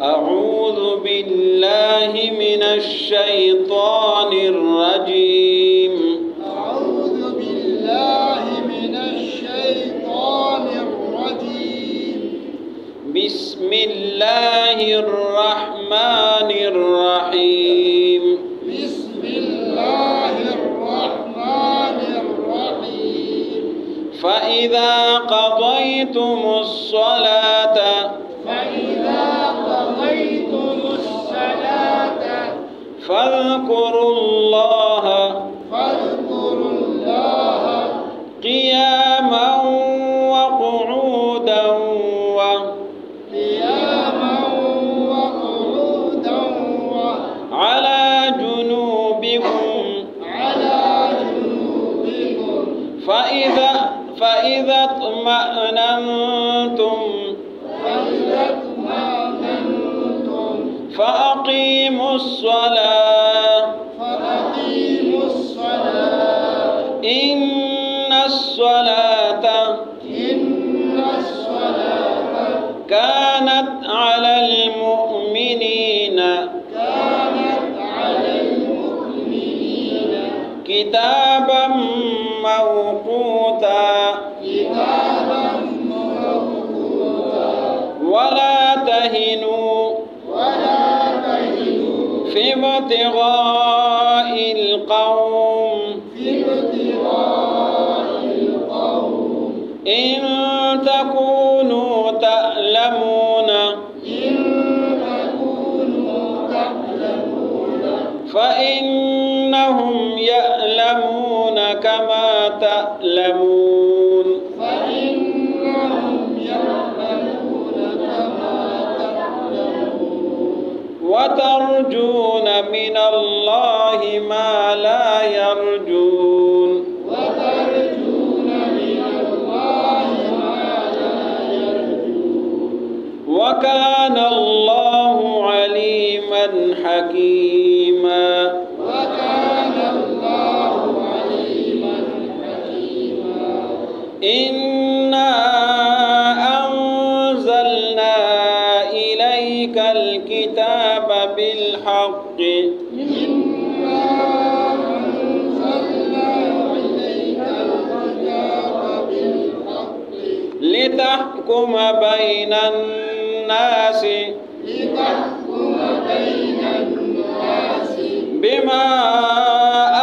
أعوذ بالله من الشيطان الرجيم أعوذ بالله من الشيطان الرجيم بسم الله الرحمن الرحيم بسم الله الرحمن الرحيم فإذا قضيتم الصلاة فاذكروا الله قياما وقعودا وعلى جنوبكم فإذا اطمأننتم فأقيموا الصلاة إن الصلاة كانت على المؤمنين كتابا موقوتا ولا تهنوا في ابتغاء القوم إن تكونوا تعلمون فإنهم يعلمون كما تعلمون وترجون من الله ما لا يرجون وكان الله عليما حكيما إنا أنزلنا إليك الكتاب بالحق لتحكم بين الناس بما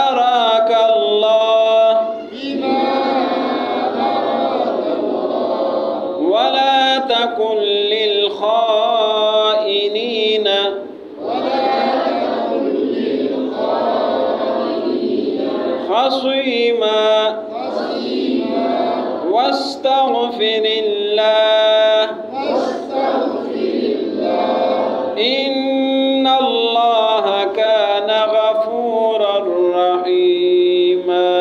أراك الله ولا تكن للخائنين خصيما واستغفر الله إن الله كان غفورا رحيما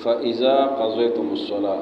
فإذا قضيتم الصلاة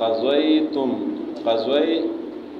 قضيتم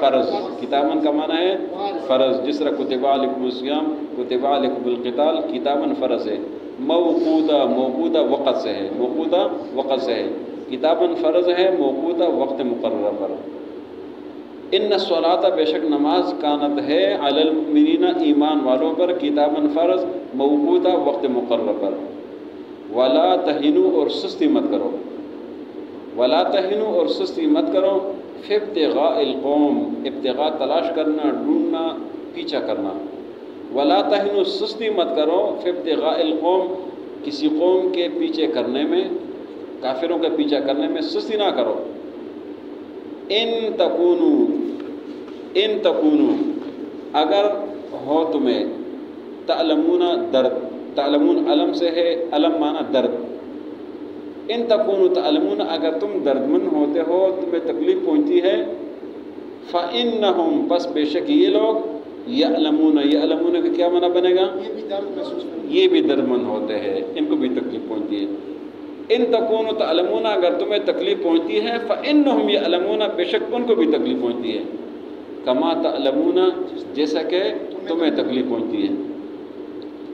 فرض، کتاباً کا معنی ہے فرض، جس طرح کتب علیکم الصیام، کتب علیکم القتال، کتاباً فرض ہے، موقوتا موقوتا وقت سے ہے، موقوتا وقت سے ہے، کتاباً فرض ہے موقوتا وقت مقررہ پر۔ ان الصلاۃ بے شک نماز کانت ہے علی المؤمنین ایمان والوں پر، کتاباً فرض موقوتا وقت مقرر پر۔ ولا تہنوا اور سستی مت کرو، ولا تہنوا اور سستی مت کرو، فی ابتغاء القوم، ابتغاء تلاش کرنا، ڈھونڈنا، پیچھا کرنا، ولا تہنوا سستی مت کرو، فی ابتغاء القوم کسی قوم کے پیچھے کرنے میں، کافروں کے پیچھا کرنے میں سستی نہ کرو۔ ان تکونوا اگر ہو تمہیں، تعلمون درد، تعلمون علم سے ہے، علم معنی درد، ان تکونوا تعلمون اگر تم دردمند ہوتے ہو، تمہیں تکلیف پہنچتی ہے، فإنہم پس بے شک یہ لوگ، یعلمون، یعلمون کا کیا معنی بنے گا؟ یہ بھی درد محسوس کرنا، یہ بھی دردمند ہوتے ہیں، ان کو بھی تکلیف پہنچتی ہے۔ ان تکونوا تعلمون اگر تمہیں تکلیف پہنچتی ہے، فإنہم یعلمون بے شک ان کو بھی تکلیف پہنچتی ہے، کما تعلمون جیسا کہ تمہیں تکلیف پہنچتی ہے۔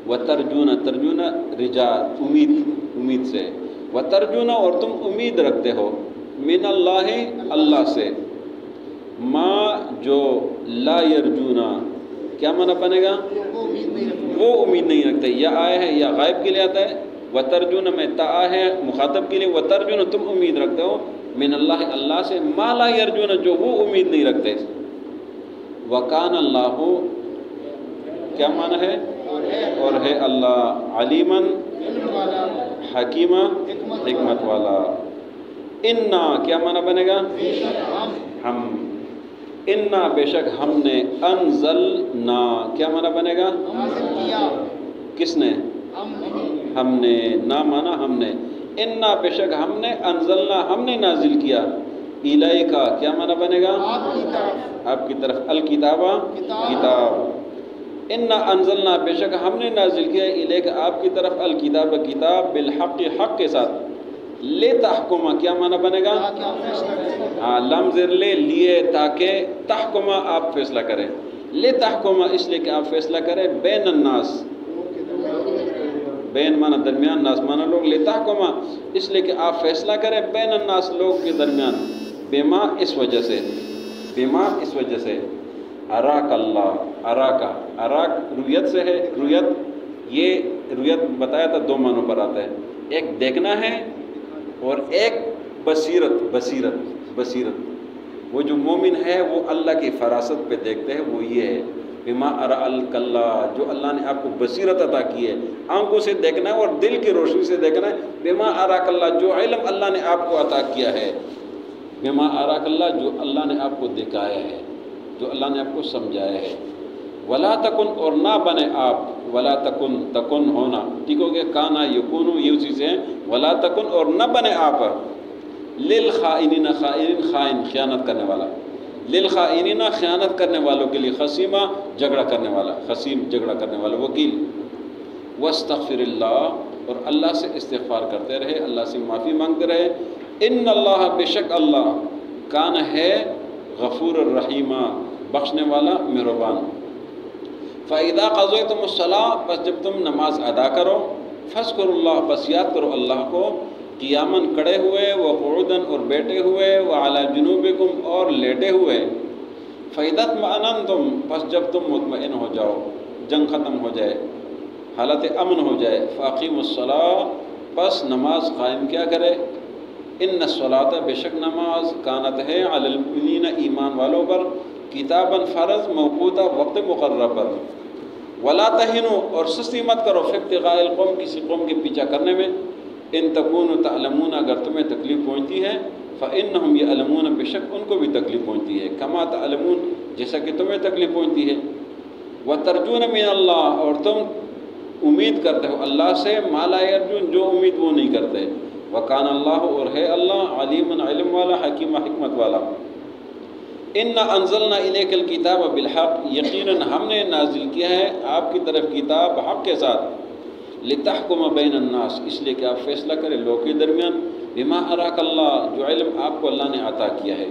وترجون، ترجون رجاء امید، امید سے، وترجون اور تم امید رکھتے ہو، من اللہ اللہ سے، ما جو لا یرجونا کیا معنی بنے گا؟ وہ امید نہیں رکھتے، وہ امید نہیں رکھتے، یا آیا ہے یا غائب کے لیے آتا ہے، وترجون میں تا ہے مخاطب کے لیے، وترجون تم امید رکھتے ہو، من اللہ اللہ سے، ما لا یرجون جو وہ امید نہیں رکھتے۔ وکان اللہ کیا معنی ہے؟ اور ہے اللہ، علیماً علم والا، حکیمہ حکمت والا۔ انا کیا معنی بنے گا؟ بے شک ہم، انا بے شک ہم نے، انزلنا کیا معنی بنے گا؟ نازل کیا، کس نے؟ ہم نے، نا مانا ہم نے، انا بے شک ہم نے، انزلنا ہم نے نازل کیا، الیکا کیا معنی بنے گا؟ آپ کی طرف، آپ کی طرف، الکتابہ کتاب، انا انزلنا بے شک ہم نے نازل کیا، الیکا آپ کی طرف، الکتاب کتاب، بالحق حق کے ساتھ، لتحکما کیا معنی بنے گا؟ تاکہ آپ فیصلہ کریں، ہاں لم زیر لے لیے تاکہ، تحکما آپ فیصلہ کریں، لتحکما اس لیے کہ آپ فیصلہ کریں، بین الناس، بین مانا درمیان، ناس مانا لوگ، لتحکما اس لیے کہ آپ فیصلہ کریں، بین الناس لوگ کے درمیان، بما اس وجہ سے، بما اس وجہ سے، اراک اللہ، اراکا، اراک رویت سے ہے، رویت، یہ رویت بتایا تھا دو معنوں پر آتا ہے، ایک دیکھنا ہے اور ایک بصیرت، بصیرت، بصیرت، وہ جو مومن ہے وہ اللہ کی فراست پہ دیکھتے ہیں، وہ یہ ہے، بما اراک اللہ جو اللہ نے آپ کو بصیرت عطا کی ہے، آنکھوں سے دیکھنا ہے اور دل کی روشنی سے دیکھنا ہے، بما اراک اللہ جو علم اللہ نے آپ کو عطا کیا ہے، بما اراک اللہ جو اللہ نے آپ کو دکھایا ہے، جو اللہ نے آپ کو سمجھایا ہے، ولا تکن اور نہ بنے آپ، ولا تکن، تکن ہونا، ٹھیک ہو گیا، کانا یکونو یہ چیزیں ہیں، ولا تکن اور نہ بنے آپ، للخائنین خائن، خائن خیانت کرنے والا، للخائنین خیانت کرنے والوں کے لیے، خصیمہ جھگڑا کرنے والا، خصیم جھگڑا کرنے والا، وکیل، واستغفر اللہ اور اللہ سے استغفار کرتے رہے، اللہ سے معافی مانگتے رہے، ان اللہ بے شک اللہ، کان ہے غفور الرحیمہ بخشنے والا مہربان۔ فَإِذَا قَضَيْتُمُ الصَّلَاةَ پس جب تم نماز ادا کرو، فَاذْكُرُوا اللَّهَ پس یاد کرو اللہ کو، قیاماً کھڑے ہوئے، وقعوداً اور بیٹھے ہوئے، وعلی جنوبکم اور لیٹے ہوئے، فَإِذَا اطْمَأْنَنْتُمْ پس جب تم مطمئن ہو جاؤ، جنگ ختم ہو جائے، حالت امن ہو جائے، فَأَقِيمُوا الصَّلَاةَ پس نماز قائم کیا کرے، ان الصلاۃ بے شک نماز کانت ہے علی المؤمنین ایمان والوں پر، کتاباً فرض موقوتا وقت مقررہ پر، ولا تہنوا اور سستی مت کرو، فی ابتغاء القوم کسی قوم کے پیچھا کرنے میں، ان تکونوا تعلمون اگر تمہیں تکلیف پہنچتی ہے، فإنہم یعلمون بے شک ان کو بھی تکلیف پہنچتی ہے، کما تعلمون جیسا کہ تمہیں تکلیف پہنچتی ہے، وترجون من اللہ اور تم امید کرتے ہو اللہ سے، ما لا یرجون جو امید وہ نہیں کرتے، وکان اللہ اور ہے اللہ، علیم علم والا، حکیم حکمت والا۔ انا انزلنا الیک الکتاب بالحق یقیناً ہم نے نازل کیا ہے آپ کی طرف کتاب حق کے ساتھ، لتحکم بین الناس اس لیے کہ آپ فیصلہ کریں لوگوں کے درمیان، بما اراک اللہ جو علم آپ کو اللہ نے عطا کیا ہے،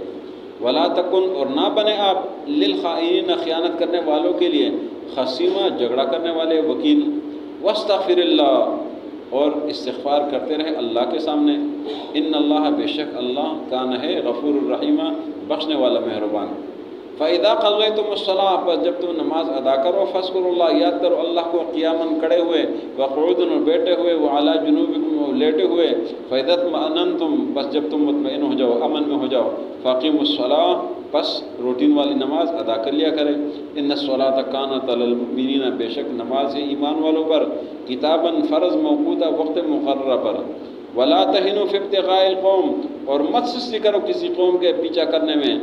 ولا تکن اور نہ بنے آپ للخائنین خیانت کرنے والوں کے لیے خصیمہ جھگڑا کرنے والے وکیل واستغفر اللہ اور استغفار کرتے رہے اللہ کے سامنے ان اللہ بے شک اللہ کان ہے غفور الرحیمہ بخشنے والا مہربان فَإِذَا قَضَيْتُمُ الصَّلَاةَ پس جب تم نماز ادا کرو فَاذْكُرُوا اللَّهَ یاد کرو اللہ کو قیاماً کھڑے ہوئے وقعوداً اور بیٹھے ہوئے وعلیٰ جنوبکم اور لیٹے ہوئے فَإِذَا اطْمَأْنَنْتُمْ پس جب تم مطمئن ہو جاؤ امن میں ہو جاؤ فَأَقِيمُوا الصَّلَاةَ پس روٹین والی نماز ادا کر لیا کرے ان الصلاۃ کانت علی المؤمنین بے شک نماز ہے ایمان والوں پر کتاباً فرض موقوتہ وقت مقررہ پر ولا تہنوا فی ابتغاء القوم اور مت سستی کرو کسی قوم کے پیچھا کرنے میں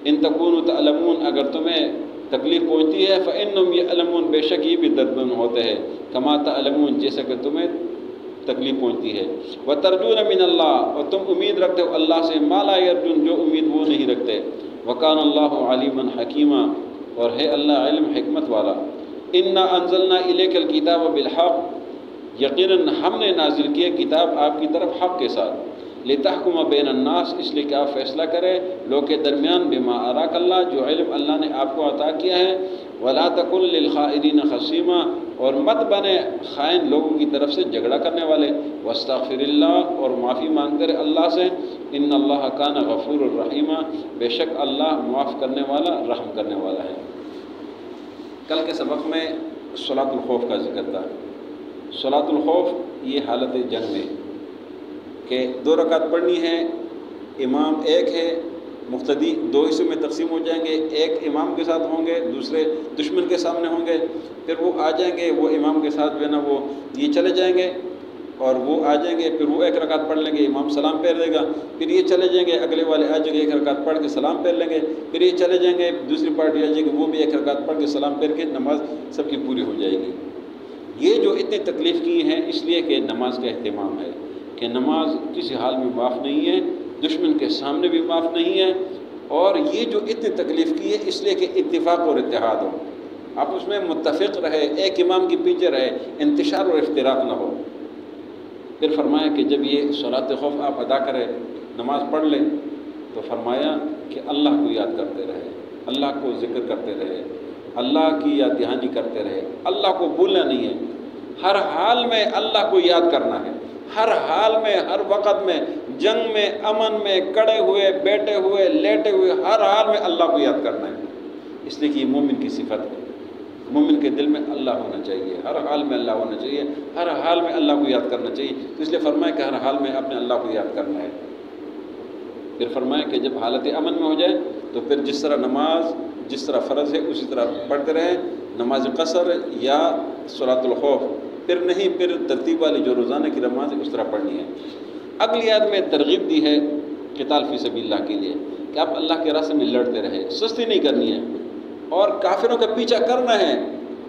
ان تکونوا تعلمون اگر تمہیں تکلیف پہنچتی ہے فإنہم یعلمون بے شک یہ بھی دردمند ہوتے ہیں کما تعلمون جیسا کہ تمہیں تکلیف پہنچتی ہے وترجون من اللہ اور تم امید رکھتے ہو اللہ سے ما لا یرجون جو امید وہ نہیں رکھتے وکان اللہ علیما حکیما اور ہے اللہ علم حکمت والا انا انزلنا الیک الکتاب بالحق یقیناً ہم نے نازل کیا کتاب آپ کی طرف حق کے ساتھ لتحکم بین الناس اس لیے کہ آپ فیصلہ کرے لوگ کے درمیان بما اراک اللہ جو علم اللہ نے آپ کو عطا کیا ہے ولا تکن للخائنین خصیما اور مت بنے خائن لوگوں کی طرف سے جھگڑا کرنے والے واستغفر اللہ اور معافی مانگتے رہے اللہ سے ان اللہ کان غفور الرحیمہ بے شک اللہ معاف کرنے والا رحم کرنے والا ہے کل کے سبق میں صلاۃ الخوف کا ذکر تھا صلاۃ الخوف یہ حالت جنگ میں کہ 2 رکعت پڑھنی ہے امام ایک ہے مقتدی 2 حصوں میں تقسیم ہو جائیں گے ایک امام کے ساتھ ہوں گے دوسرے دشمن کے سامنے ہوں گے پھر وہ آ جائیں گے وہ امام کے ساتھ جو ہے نا وہ یہ چلے جائیں گے اور وہ آ جائیں گے پھر وہ 1 رکعت پڑھ لیں گے امام سلام پھیر دے گا پھر یہ چلے جائیں گے اگلے والے آ جائیں گے 1 رکعت پڑھ کے سلام پھیر لیں گے پھر یہ چلے جائیں گے دوسری پارٹی آ جائے گی وہ بھی 1 رکعت پڑھ کے سلام پھیر کے نماز سب کی پوری ہو جائے گی یہ جو اتنی تکلیف کی ہیں اس لیے کہ نماز کا اہتمام ہے کہ نماز کسی حال میں معاف نہیں ہے دشمن کے سامنے بھی معاف نہیں ہے اور یہ جو اتنی تکلیف کی ہے اس لیے کہ اتفاق اور اتحاد ہو آپ اس میں متفق رہے ایک امام کے پیچھے رہے انتشار اور افتراق نہ ہو پھر فرمایا کہ جب یہ صلاۃ خوف آپ ادا کریں نماز پڑھ لیں تو فرمایا کہ اللہ کو یاد کرتے رہے اللہ کو ذکر کرتے رہے اللہ کی یاد دہانی کرتے رہے اللہ کو بھولنا نہیں ہے ہر حال میں اللہ کو یاد کرنا ہے ہر حال میں ہر وقت میں جنگ میں امن میں کڑے ہوئے بیٹھے ہوئے لیٹے ہوئے ہر حال میں اللہ کو یاد کرنا ہے اس لیے کہ یہ مومن کی صفت ہے مومن کے دل میں اللہ ہونا چاہیے ہر حال میں اللہ ہونا چاہیے ہر حال میں اللہ کو یاد کرنا چاہیے تو اس لیے فرمایا کہ ہر حال میں اپنے اللہ کو یاد کرنا ہے پھر فرمایا کہ جب حالت امن میں ہو جائے تو پھر جس طرح نماز جس طرح فرض ہے اسی طرح پڑھتے رہیں نماز قصر یا صلاۃ الخوف پھر نہیں پھر ترتیب والی جو روزانہ کی نماز ہے اس طرح پڑھنی ہے اگلی آیت میں ترغیب دی ہے قتال فی سبیل اللہ کے لیے کہ آپ اللہ کے راستے میں لڑتے رہے سستی نہیں کرنی ہے اور کافروں کا پیچھا کرنا ہے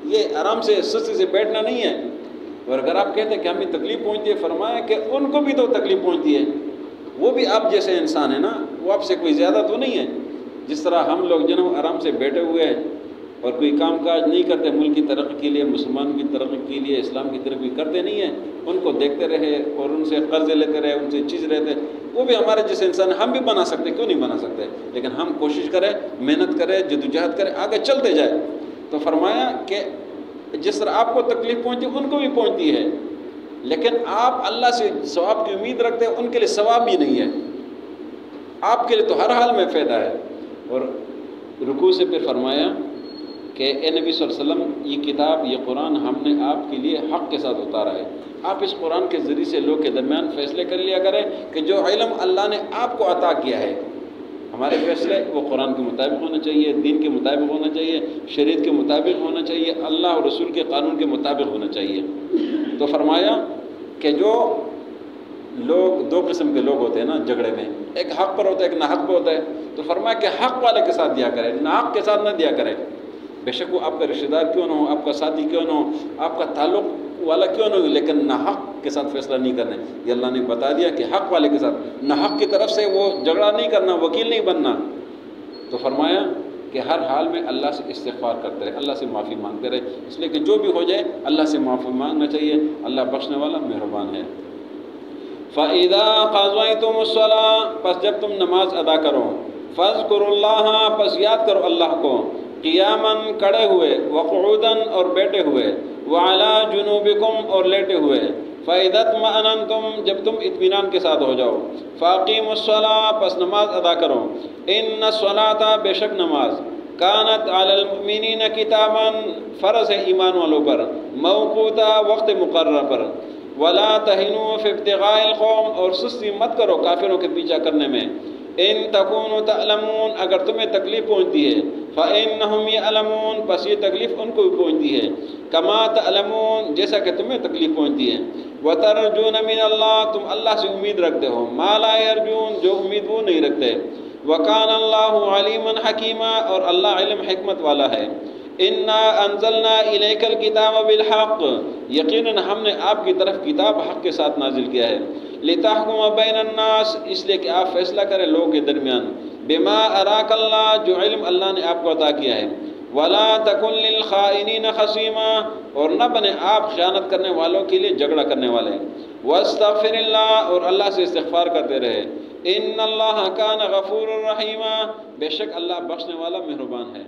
یہ آرام سے سستی سے بیٹھنا نہیں ہے اور اگر آپ کہتے ہیں کہ ہمیں تکلیف پہنچتی ہے فرمایا کہ ان کو بھی تو تکلیف پہنچتی ہے وہ بھی آپ جیسے انسان ہیں نا وہ آپ سے کوئی زیادہ تو نہیں ہے جس طرح ہم لوگ جو ہے آرام سے بیٹھے ہوئے ہیں اور کوئی کام کاج نہیں کرتے ملک کی ترقی کے لیے مسلمان کی ترقی کے لیے اسلام کی ترقی کرتے نہیں ہیں ان کو دیکھتے رہے اور ان سے قرضے لیتے رہے ان سے چیز رہتے وہ بھی ہمارے جیسے انسان ہم بھی بنا سکتے کیوں نہیں بنا سکتے لیکن ہم کوشش کریں محنت کریں جدوجہد کریں آگے چلتے جائیں تو فرمایا کہ جس طرح آپ کو تکلیف پہنچتی ان کو بھی پہنچتی ہے لیکن آپ اللہ سے ثواب کی امید رکھتے ہیں ان کے لیے ثواب بھی نہیں ہے آپ کے لیے تو ہر حال میں فائدہ ہے اور رکوع سے پھر فرمایا کہ اے نبی صلی اللہ علیہ وسلم یہ کتاب یہ قرآن ہم نے آپ کے لیے حق کے ساتھ اتارا ہے آپ اس قرآن کے ذریعے سے لوگ کے درمیان فیصلے کر لیا کریں کہ جو علم اللہ نے آپ کو عطا کیا ہے ہمارے فیصلے وہ قرآن کے مطابق ہونا چاہیے دین کے مطابق ہونا چاہیے شریعت کے مطابق ہونا چاہیے اللہ اور رسول کے قانون کے مطابق ہونا چاہیے تو فرمایا کہ جو لوگ 2 قسم کے لوگ ہوتے ہیں نا جھگڑے میں ایک حق پر ہوتا ہے ایک ناحق پر ہوتا ہے تو فرمایا کہ حق والے کے ساتھ دیا کرے ناحق کے ساتھ نہ دیا کرے بے شک وہ آپ کا رشتہ دار کیوں نہ ہو آپ کا ساتھی کیوں نہ ہو آپ کا تعلق والا کیوں نہ ہو لیکن ناحق کے ساتھ فیصلہ نہیں کرنا یہ اللہ نے بتا دیا کہ حق والے کے ساتھ ناحق کی طرف سے وہ جھگڑا نہیں کرنا وکیل نہیں بننا تو فرمایا کہ ہر حال میں اللہ سے استغفار کرتے رہے اللہ سے معافی مانگتے رہے اس لیے کہ جو بھی ہو جائے اللہ سے معافی مانگنا چاہیے اللہ بخشنے والا مہربان ہے فَإِذَا قَضَيْتُمُ الصَّلَاةَ پس جب تم نماز ادا کرو فَاذْكُرُوا اللَّهَ پس یاد کرو اللہ کو قیاماً کڑے ہوئے وقعوداً اور بیٹھے ہوئے وعلى جنوبکم اور لیٹے ہوئے فَإِذَا اطْمَأْنَنْتُمْ جب تم اطمینان کے ساتھ ہو جاؤ فَأَقِیمُوا الصَّلَاةَ پس نماز ادا کرو اِنَّ الصَّلَاةَ بے شک نماز کانت علی المؤمنین کتاباً فرض ہے ایمان والوں پر موقوتا وقت مقررہ پر ولا تہنوا فی ابتغاء القوم اور سستی مت کرو کافروں کے پیچھا کرنے میں ان تکونوا تعلمون اگر تمہیں تکلیف پہنچتی ہے فإنہم یعلمون پس یہ تکلیف ان کو بھی پہنچتی ہے کما تعلمون جیسا کہ تمہیں تکلیف پہنچتی ہے وترجون من اللہ تم اللہ سے امید رکھتے ہو ما لا یرجون جو امید وہ نہیں رکھتے وکان اللہ علیما حکیما اور اللہ علم حکمت والا ہے انا انزلنا الیک الکتاب بالحق یقیناً ہم نے آپ کی طرف کتاب حق کے ساتھ نازل کیا ہے لتحکم بین الناس اس لیے کہ آپ فیصلہ کریں لوگوں کے درمیان بما اراک اللہ جو علم اللہ نے آپ کو عطا کیا ہے ولا تکن للخائنین خصیما اور نہ بنے آپ خیانت کرنے والوں کے لیے جھگڑا کرنے والے واستغفر اللہ اور اللہ سے استغفار کرتے رہے ان اللہ کان غفور الرحیم بے شک اللہ بخشنے والا مہربان ہے